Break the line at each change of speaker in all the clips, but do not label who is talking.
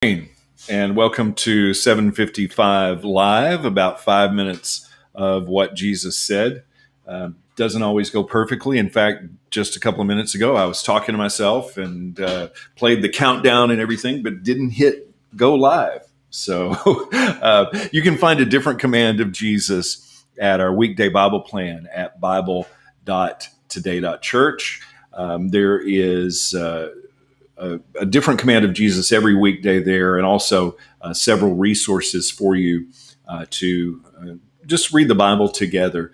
And welcome to 755 Live, about 5 minutes of what Jesus said. Doesn't always go perfectly. In fact, just a couple of minutes ago, I was talking to myself and played the countdown and everything, but didn't hit go live. So you can find a different command of Jesus at our weekday Bible plan at bible.today.church. There is a different command of Jesus every weekday there, and also several resources for you to just read the Bible together.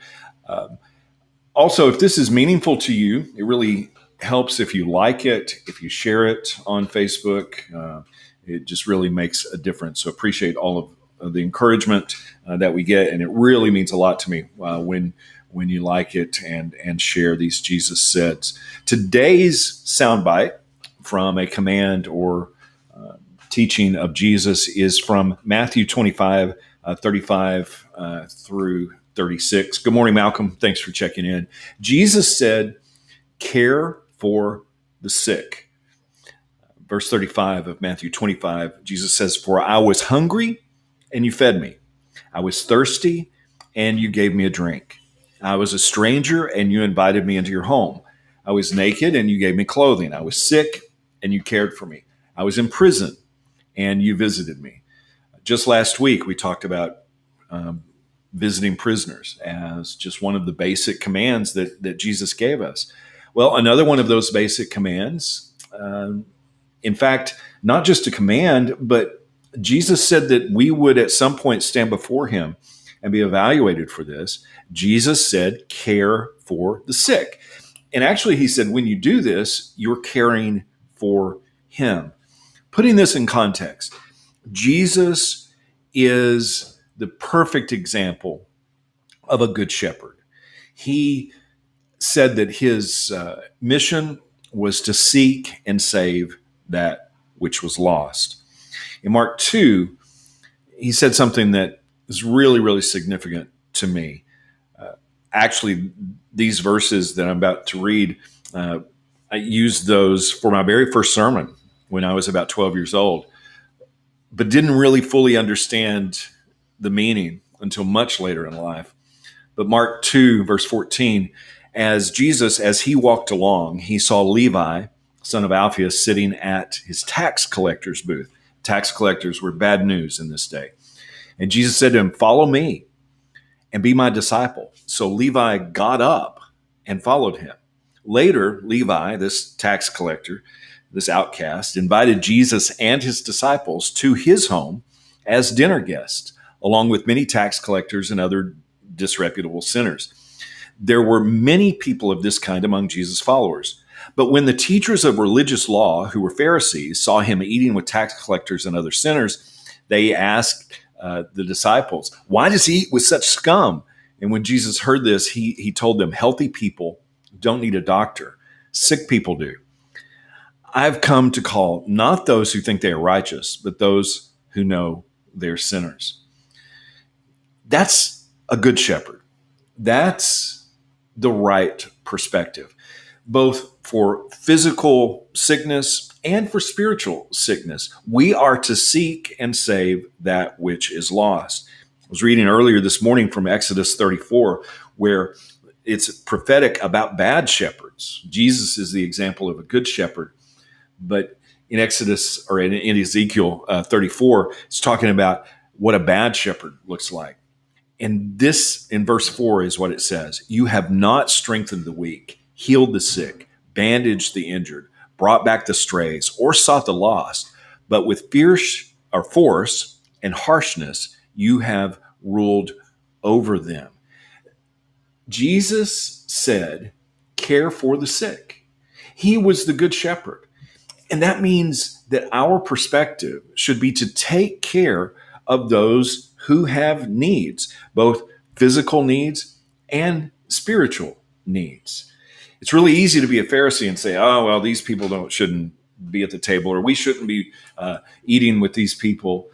Also, if this is meaningful to you, it really helps if you like it, if you share it on Facebook. It just really makes a difference. So appreciate all of the encouragement that we get, and it really means a lot to me when you like it and share these Jesus says. Today's soundbite from a command or teaching of Jesus is from Matthew 25, 35 through 36. Good morning, Malcolm. Thanks for checking in. Jesus said, care for the sick. Verse 35 of Matthew 25, Jesus says, for I was hungry and you fed me. I was thirsty and you gave me a drink. I was a stranger and you invited me into your home. I was naked and you gave me clothing. I was sick and you cared for me. I was in prison and you visited me. Just last week, we talked about visiting prisoners as just one of the basic commands that Jesus gave us. Well, another one of those basic commands, in fact, not just a command, but Jesus said that we would at some point stand before him and be evaluated for this. Jesus said, care for the sick. And actually, he said, when you do this, you're caring for him. Putting this in context, Jesus is the perfect example of a good shepherd. He said that his mission was to seek and save that which was lost. In Mark 2, he said something that is really, really significant to me. Actually, these verses that I'm about to read, I used those for my very first sermon when I was about 12 years old, but didn't really fully understand the meaning until much later in life. But Mark 2, verse 14, as Jesus, as he walked along, he saw Levi, son of Alphaeus, sitting at his tax collector's booth. Tax collectors were bad news in this day. And Jesus said to him, follow me and be my disciple. So Levi got up and followed him. Later, Levi, this tax collector, this outcast, invited Jesus and his disciples to his home as dinner guests, along with many tax collectors and other disreputable sinners. There were many people of this kind among Jesus' followers. But when the teachers of religious law, who were Pharisees, saw him eating with tax collectors and other sinners, they asked the disciples, why does he eat with such scum? And when Jesus heard this, he told them, healthy people don't need a doctor. Sick people do. I've come to call not those who think they are righteous, but those who know they're sinners. That's a good shepherd. That's the right perspective, both for physical sickness and for spiritual sickness. We are to seek and save that which is lost. I was reading earlier this morning from Exodus 34, where it's prophetic about bad shepherds. Jesus is the example of a good shepherd. But in Exodus or in Ezekiel 34, it's talking about what a bad shepherd looks like. And this, in verse 4, is what it says. You have not strengthened the weak, healed the sick, bandaged the injured, brought back the strays, or sought the lost. But with fierce or force and harshness, you have ruled over them. Jesus said, care for the sick. He was the good shepherd. And that means that our perspective should be to take care of those who have needs, both physical needs and spiritual needs. It's really easy to be a Pharisee and say, oh, well, these people shouldn't be at the table, or we shouldn't be eating with these people,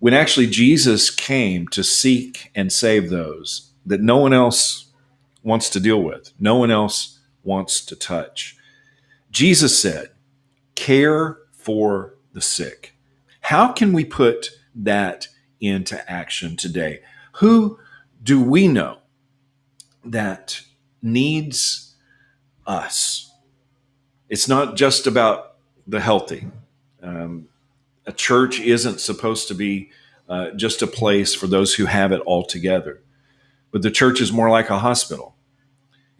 when actually Jesus came to seek and save those that no one else wants to deal with, no one else wants to touch. Jesus said, care for the sick. How can we put that into action today? Who do we know that needs us? It's not just about the healthy. Um, a church isn't supposed to be just a place for those who have it all together, but the church is more like a hospital.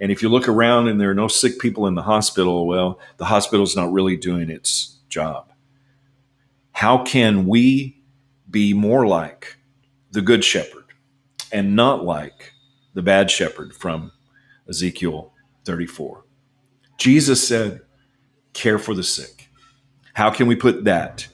And if you look around and there are no sick people in the hospital, well, the hospital's not really doing its job. How can we be more like the good shepherd and not like the bad shepherd from Ezekiel 34? Jesus said, care for the sick. How can we put that